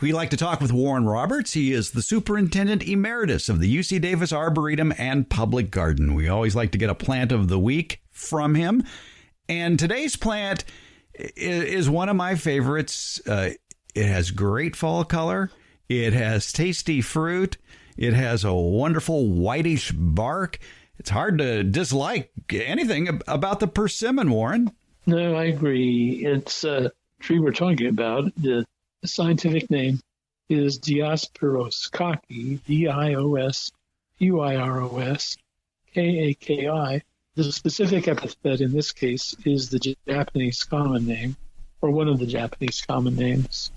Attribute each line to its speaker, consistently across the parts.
Speaker 1: We like to talk with Warren Roberts. He is the Superintendent Emeritus of the UC Davis Arboretum and Public Garden. We always like to get a plant of the week from him. And today's plant is one of my favorites. It has great fall color. It has tasty fruit. It has a wonderful whitish bark. It's hard to dislike anything about the persimmon, Warren.
Speaker 2: No, I agree. It's a tree we're talking about. The scientific name is Diospyros kaki, Diospyros kaki. The specific epithet in this case is the Japanese common name, or one of the Japanese common names.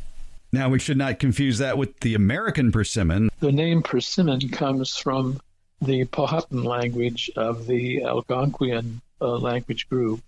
Speaker 1: Now, we should not confuse that with the American persimmon.
Speaker 2: The name persimmon comes from the Powhatan language of the Algonquian language group.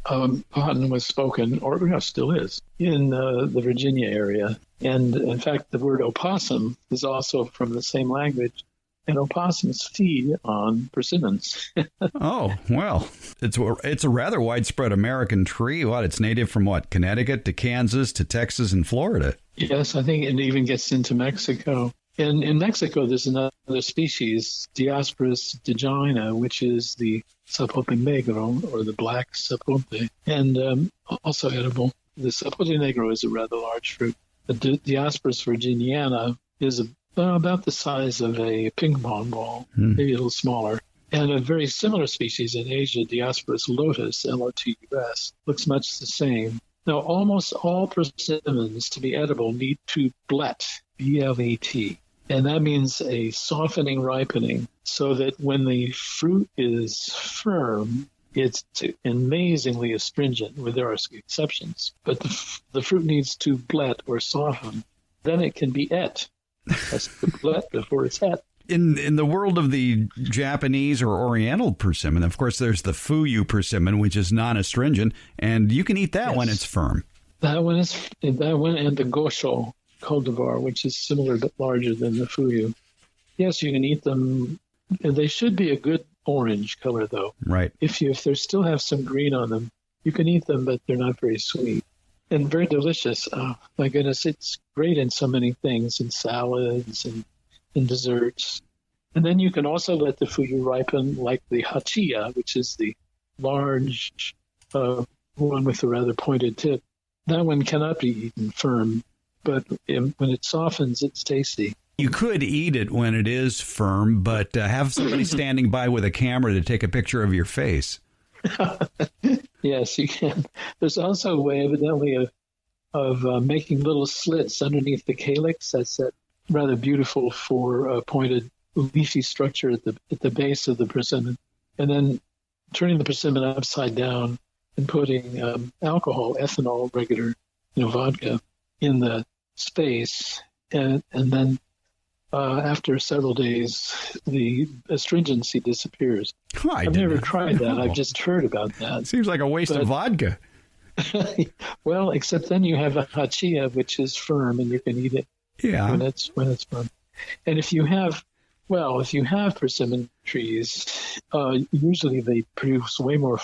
Speaker 2: Powhatan was spoken, or still is, in the Virginia area. And in fact, the word opossum is also from the same language. And opossums feed on persimmons.
Speaker 1: Oh, well, it's a rather widespread American tree. It's native from Connecticut to Kansas to Texas and Florida.
Speaker 2: Yes, I think it even gets into Mexico. And in Mexico, there's another species, Diospyros digina, which is the sapote negro, or the black sapote, and also edible. The sapote negro is a rather large fruit. The Diospyros virginiana is about the size of a ping pong ball, maybe a little smaller. And a very similar species in Asia, Diospyros lotus, Lotus, looks much the same. Now, almost all persimmons to be edible need to blet, B-L-E-T. And that means a softening, ripening, so that when the fruit is firm, it's amazingly astringent, where there are exceptions. But the fruit needs to blet or soften. Then it can be et. That's the blet before it's et.
Speaker 1: In the world of the Japanese or Oriental persimmon, of course, there's the fuyu persimmon, which is non-astringent, and you can eat that when it's firm.
Speaker 2: That one and the gosho cultivar, which is similar but larger than the fuyu. Yes, you can eat them. They should be a good orange color, though.
Speaker 1: Right.
Speaker 2: If they still have some green on them, you can eat them, but they're not very sweet. And very delicious. Oh, my goodness, it's great in so many things, in salads and in desserts. And then you can also let the fuyu ripen like the hachiya, which is the large one with the rather pointed tip. That one cannot be eaten firm, but when it softens, it's tasty.
Speaker 1: You could eat it when it is firm, but have somebody standing by with a camera to take a picture of your face.
Speaker 2: Yes, you can. There's also a way, evidently, of making little slits underneath the calyx. That's that rather beautiful for pointed leafy structure at the base of the persimmon, and then turning the persimmon upside down and putting alcohol, ethanol, regular, vodka, in the space, and then after several days, the astringency disappears. I've never tried that. I've just heard about that.
Speaker 1: Seems like a waste of vodka.
Speaker 2: Well, except then you have a hachiya, which is firm, and you can eat it when it's firm. And if you have persimmon trees, usually they produce way more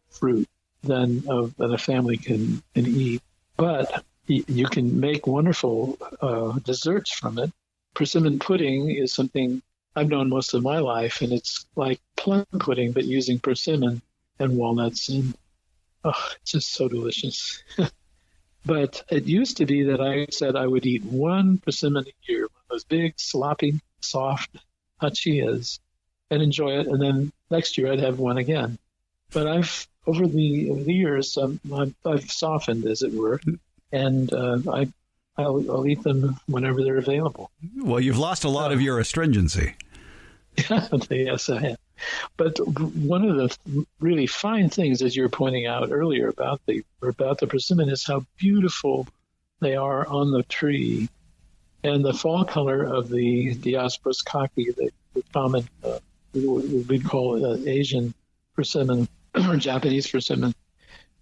Speaker 2: fruit than a family can eat. But you can make wonderful desserts from it. Persimmon pudding is something I've known most of my life, and it's like plum pudding, but using persimmon and walnuts, and it's just so delicious. But it used to be that I said I would eat one persimmon a year, one of those big, sloppy, soft hachiyas, and enjoy it, and then next year I'd have one again. But over the years, I've softened, as it were, and I'll eat them whenever they're available.
Speaker 1: Well, you've lost a lot of your astringency.
Speaker 2: Yes, I have. But one of the really fine things, as you were pointing out earlier about the persimmon, is how beautiful they are on the tree. And the fall color of the Diospyros kaki, the common, we'd call Asian persimmon or Japanese persimmon,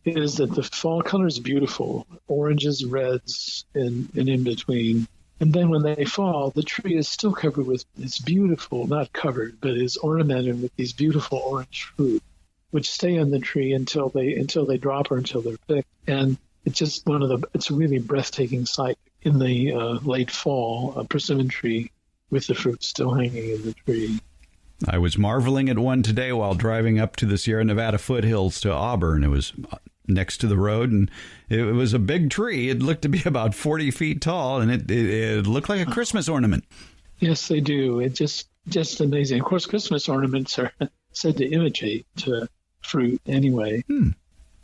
Speaker 2: is that the fall color is beautiful, oranges, reds, and in between. And then when they fall, the tree is still covered with this beautiful, not covered, but is ornamented with these beautiful orange fruit, which stay on the tree until they drop or until they're picked. And it's just it's a really breathtaking sight in the late fall, a persimmon tree with the fruit still hanging in the tree.
Speaker 1: I was marveling at one today while driving up to the Sierra Nevada foothills to Auburn. It was next to the road, and it was a big tree. It looked to be about 40 feet tall, and it looked like a Christmas ornament.
Speaker 2: Yes, they do. It's just amazing. Of course, Christmas ornaments are said to imitate fruit anyway.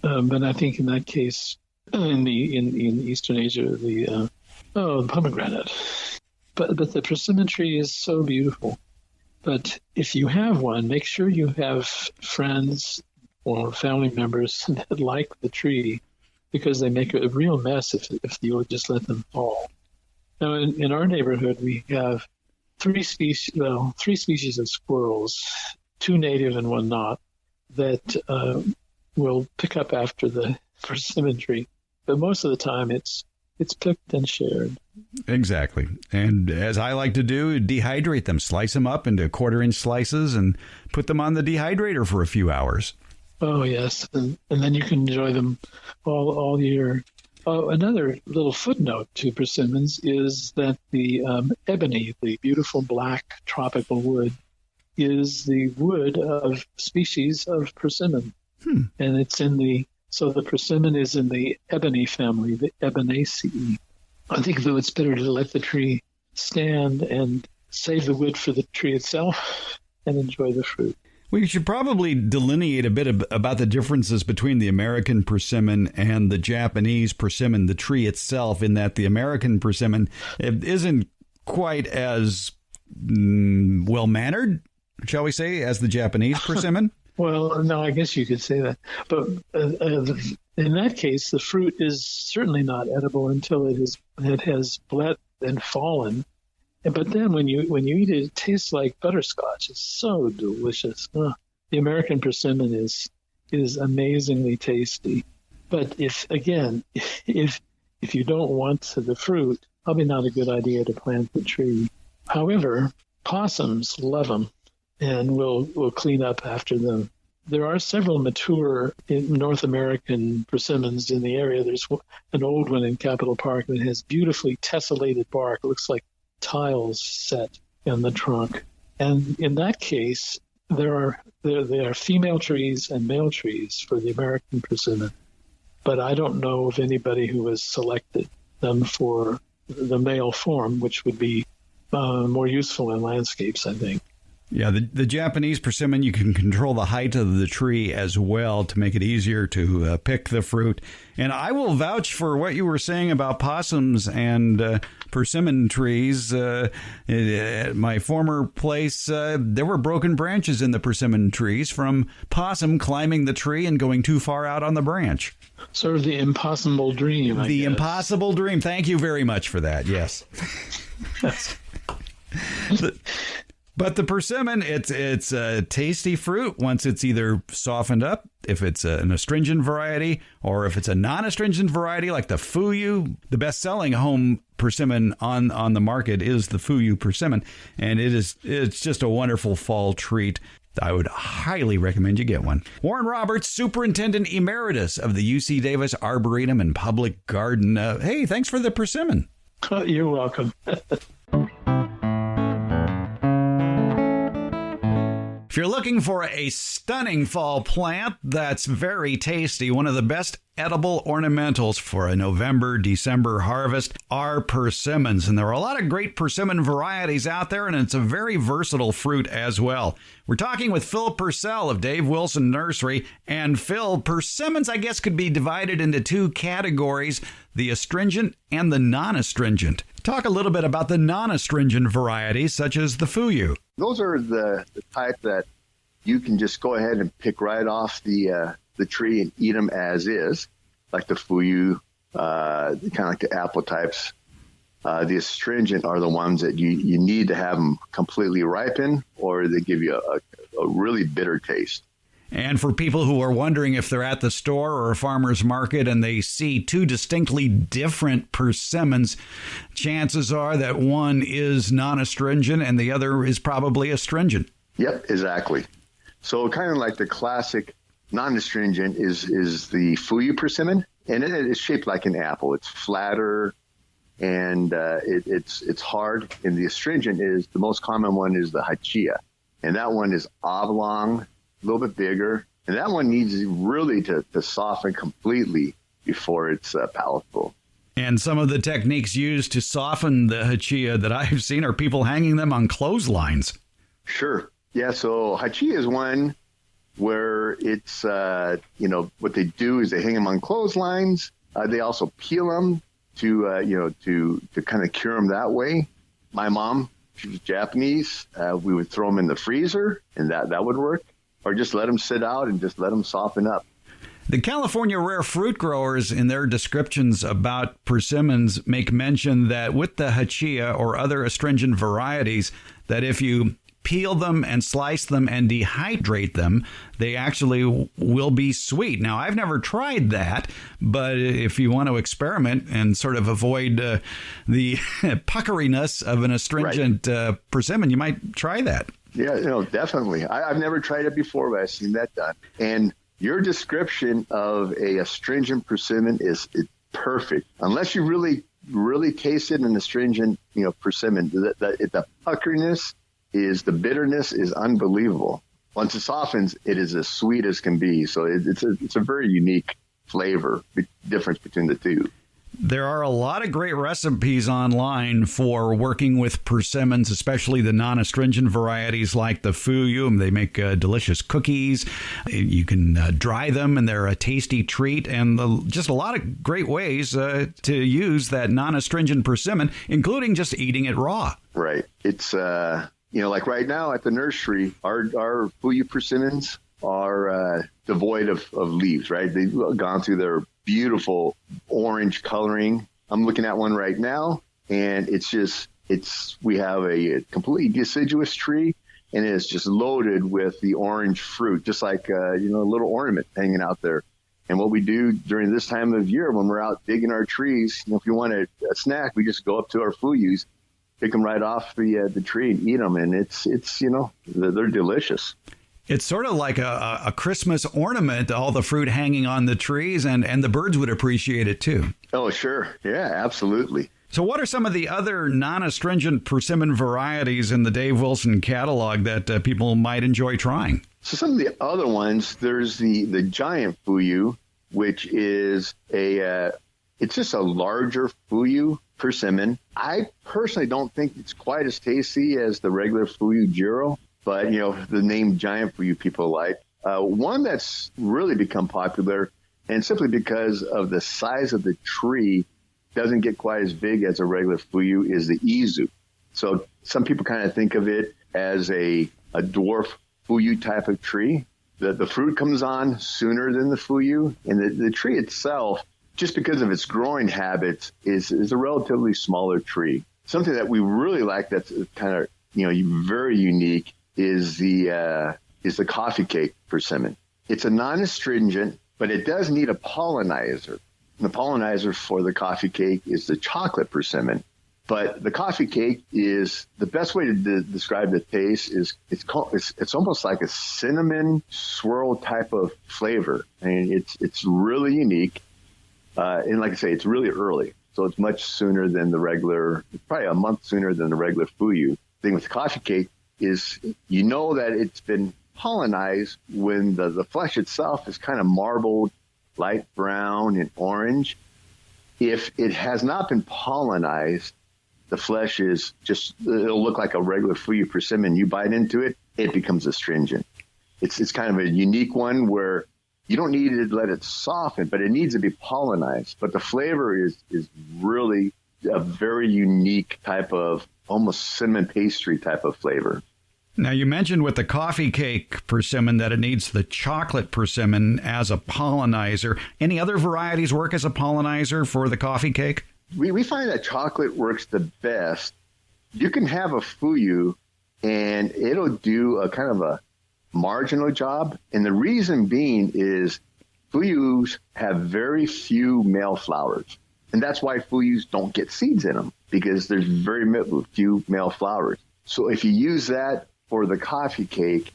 Speaker 2: But I think in that case, in Eastern Asia, the pomegranate. But the persimmon tree is so beautiful. But if you have one, make sure you have friends or family members that like the tree, because they make a real mess if you would just let them fall. Now, in our neighborhood, we have three species of squirrels, 2 native and 1 not, that will pick up after the persimmon tree. But most of the time, it's picked and shared.
Speaker 1: Exactly. And as I like to do, dehydrate them, slice them up into 1/4-inch slices and put them on the dehydrator for a few hours.
Speaker 2: Oh, yes. And then you can enjoy them all year. Oh, another little footnote to persimmons is that the ebony, the beautiful black tropical wood, is the wood of species of persimmon. And it's so the persimmon is in the ebony family, the Eboniaceae. I think, though, it's better to let the tree stand and save the wood for the tree itself and enjoy the fruit.
Speaker 1: We should probably delineate a bit about the differences between the American persimmon and the Japanese persimmon, the tree itself, in that the American persimmon isn't quite as well-mannered, shall we say, as the Japanese persimmon.
Speaker 2: Well, no, I guess you could say that. But in that case, the fruit is certainly not edible until it has bled and fallen. But then when you eat it, it tastes like butterscotch. It's so delicious. The American persimmon is amazingly tasty. But if you don't want the fruit, probably not a good idea to plant the tree. However, possums love them and will clean up after them. There are several mature North American persimmons in the area. There's an old one in Capitol Park that has beautifully tessellated bark. It looks like tiles set in the trunk. And in that case, there are female trees and male trees for the American persimmon. But I don't know of anybody who has selected them for the male form, which would be more useful in landscapes, I think.
Speaker 1: Yeah, the Japanese persimmon, you can control the height of the tree as well to make it easier to pick the fruit. And I will vouch for what you were saying about possums and persimmon trees. At my former place, there were broken branches in the persimmon trees from possum climbing the tree and going too far out on the branch.
Speaker 2: Sort of the impossible dream, I guess.
Speaker 1: Impossible dream. Thank you very much for that. Yes. But the persimmon, it's a tasty fruit once it's either softened up, if it's an astringent variety, or if it's a non-astringent variety like the Fuyu. The best-selling home persimmon on the market is the Fuyu persimmon, and it's just a wonderful fall treat. I would highly recommend you get one. Warren Roberts, Superintendent Emeritus of the UC Davis Arboretum and Public Garden. Hey, thanks for the persimmon.
Speaker 2: You're welcome.
Speaker 1: If you're looking for a stunning fall plant that's very tasty, one of the best edible ornamentals for a November-December harvest are persimmons. And there are a lot of great persimmon varieties out there, and it's a very versatile fruit as well. We're talking with Phil Purcell of Dave Wilson Nursery. And Phil, persimmons, I guess, could be divided into 2 categories, the astringent and the non-astringent. Talk a little bit about the non-astringent varieties, such as the Fuyu.
Speaker 3: Those are the type that you can just go ahead and pick right off the tree and eat them as is, like the Fuyu, kind of like the apple types. The astringent are the ones that you need to have them completely ripen, or they give you a really bitter taste.
Speaker 1: And for people who are wondering if they're at the store or a farmer's market and they see 2 distinctly different persimmons, chances are that one is non-astringent and the other is probably astringent.
Speaker 3: Yep, exactly. So kind of like the classic non-astringent is the Fuyu persimmon, and it is shaped like an apple. It's flatter, and it's hard. And the astringent is the most common one is the hachia, and that one is oblong, a little bit bigger, and that one needs really to soften completely before it's palatable.
Speaker 1: And some of the techniques used to soften the hachia that I've seen are people hanging them on clotheslines.
Speaker 3: Sure. Yeah. So hachia is one where it's, what they do is they hang them on clotheslines. They also peel them to kind of cure them that way. My mom, she was Japanese. We would throw them in the freezer, and that would work. Or just let them sit out and just let them soften up.
Speaker 1: The California rare fruit growers, in their descriptions about persimmons, make mention that with the hachia or other astringent varieties, that if you peel them and slice them and dehydrate them, they actually will be sweet. Now, I've never tried that, but if you want to experiment and sort of avoid the puckeriness of an astringent persimmon, you might try that.
Speaker 3: Yeah, definitely. I've never tried it before, but I've seen that done. And your description of a astringent persimmon is perfect. Unless you really, really tasted an astringent, persimmon, the puckeriness the bitterness is unbelievable. Once it softens, it is as sweet as can be. So it's a very unique flavor difference between the two.
Speaker 1: There are a lot of great recipes online for working with persimmons, especially the non-astringent varieties like the fuyu. They make delicious cookies. You can dry them, and they're a tasty treat. And just a lot of great ways to use that non-astringent persimmon, including just eating it raw.
Speaker 3: Right. It's, like right now at the nursery, our fuyu persimmons are devoid of leaves, right? They've gone through their beautiful orange coloring. I'm looking at one right now, and we have a completely deciduous tree, and it's just loaded with the orange fruit, just like a little ornament hanging out there. And what we do during this time of year when we're out digging our trees, if you want a snack, we just go up to our fuyus, pick them right off the tree and eat them, and it's they're delicious.
Speaker 1: It's sort of like a Christmas ornament, all the fruit hanging on the trees, and the birds would appreciate it too.
Speaker 3: Oh, sure. Yeah, absolutely.
Speaker 1: So what are some of the other non-astringent persimmon varieties in the Dave Wilson catalog that people might enjoy trying?
Speaker 3: So some of the other ones, there's the giant fuyu, which is it's just a larger fuyu persimmon. I personally don't think it's quite as tasty as the regular fuyu jiro, but the name giant fuyu people like. One that's really become popular, and simply because of the size of the tree, doesn't get quite as big as a regular fuyu, is the izu. So some people kind of think of it as a dwarf fuyu type of tree. The fruit comes on sooner than the fuyu, and the tree itself, just because of its growing habits, is a relatively smaller tree. Something that we really like that's kind of very unique is the coffee cake persimmon. It's a non-astringent, but it does need a pollinizer. The pollinizer for the coffee cake is the chocolate persimmon. But the coffee cake is the best way to describe the taste is it's almost like a cinnamon swirl type of flavor. I mean, it's really unique. And like I say, it's really early. So it's much sooner than the regular, probably a month sooner than the regular fuyu. The thing with the coffee cake is that it's been pollinized when the flesh itself is kind of marbled, light brown and orange. If it has not been pollinized, the flesh is it'll look like a regular fuyu persimmon. You bite into it, it becomes astringent. It's kind of a unique one where you don't need to let it soften, but it needs to be pollinized. But the flavor is really a very unique type of almost cinnamon pastry type of flavor.
Speaker 1: Now, you mentioned with the coffee cake persimmon that it needs the chocolate persimmon as a pollinizer. Any other varieties work as a pollinizer for the coffee cake?
Speaker 3: We find that chocolate works the best. You can have a fuyu, and it'll do a kind of a marginal job. And the reason being is fuyus have very few male flowers. And that's why fuyus don't get seeds in them, because there's very few male flowers. So if you use that for the coffee cake,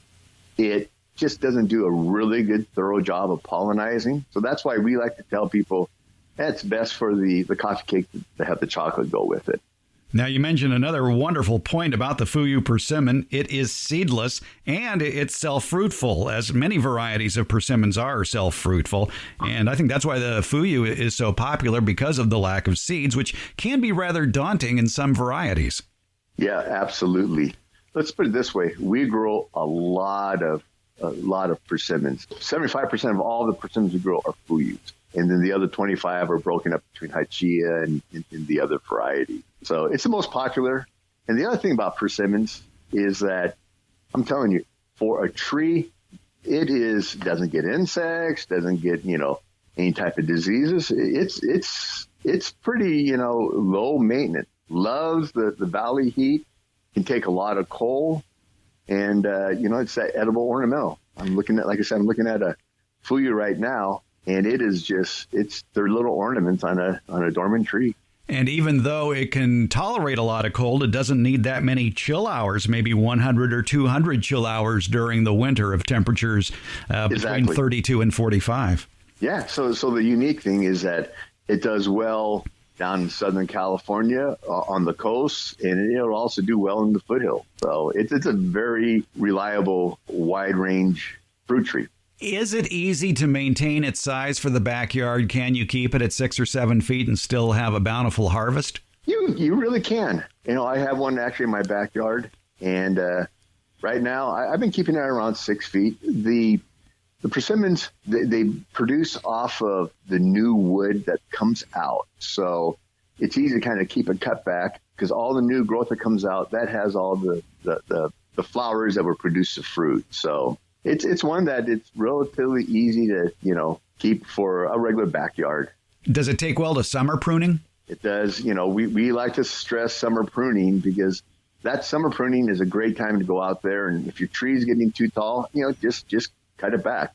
Speaker 3: it just doesn't do a really good, thorough job of pollinizing. So that's why we like to tell people, It's best for the coffee cake to have the chocolate go with it.
Speaker 1: Now, you mentioned another wonderful point about the Fuyu persimmon. It is seedless and it's self-fruitful, as many varieties of persimmons are self-fruitful. And I think that's why the Fuyu is so popular, because of the lack of seeds, which can be rather daunting in some varieties.
Speaker 3: Yeah, absolutely. Let's put it this way. We grow a lot of persimmons. 75% of all the persimmons we grow are Fuyus. And then the other 25 are broken up between Hachia and the other variety. So it's the most popular. And the other thing about persimmons is that, I'm telling you, for a tree, doesn't get insects, doesn't get, any type of diseases. It's pretty, low maintenance. Loves the valley heat, can take a lot of coal, and, it's that edible ornamental. I'm looking at a Fuyu right now. And they're little ornaments on a dormant tree.
Speaker 1: And even though it can tolerate a lot of cold, it doesn't need that many chill hours, maybe 100 or 200 chill hours during the winter of temperatures between 32 and 45.
Speaker 3: Yeah. So the unique thing is that it does well down in Southern California on the coast, and it'll also do well in the foothill. So it's a very reliable, wide range fruit tree.
Speaker 1: Is it easy to maintain its size for the backyard? Can you keep it at 6 or 7 feet and still have a bountiful harvest?
Speaker 3: You really can. I have one actually in my backyard, and right now I've been keeping it around 6 feet. The persimmons, they produce off of the new wood that comes out, so it's easy to kind of keep it cut back, because all the new growth that comes out, that has all the flowers that will produce the fruit. So it's one that it's relatively easy to, keep for a regular backyard.
Speaker 1: Does it take well to summer pruning?
Speaker 3: It does. We like to stress summer pruning, because that summer pruning is a great time to go out there. And if your tree is getting too tall, just cut it back.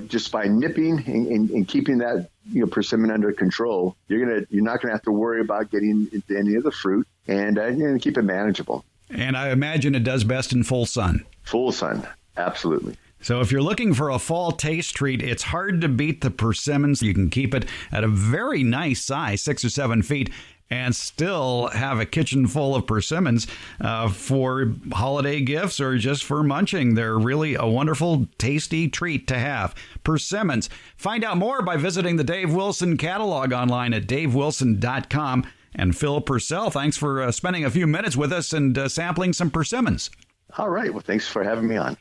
Speaker 3: Just by nipping and keeping that, persimmon under control, you're not going to have to worry about getting into any of the fruit, and you're going to keep it manageable.
Speaker 1: And I imagine it does best in full sun.
Speaker 3: Full sun. Absolutely.
Speaker 1: So if you're looking for a fall taste treat, it's hard to beat the persimmons. You can keep it at a very nice size, 6 or 7 feet, and still have a kitchen full of persimmons for holiday gifts or just for munching. They're really a wonderful, tasty treat to have. Persimmons. Find out more by visiting the Dave Wilson catalog online at davewilson.com. And Phil Purcell, thanks for spending a few minutes with us and sampling some persimmons.
Speaker 3: All right. Well, thanks for having me on.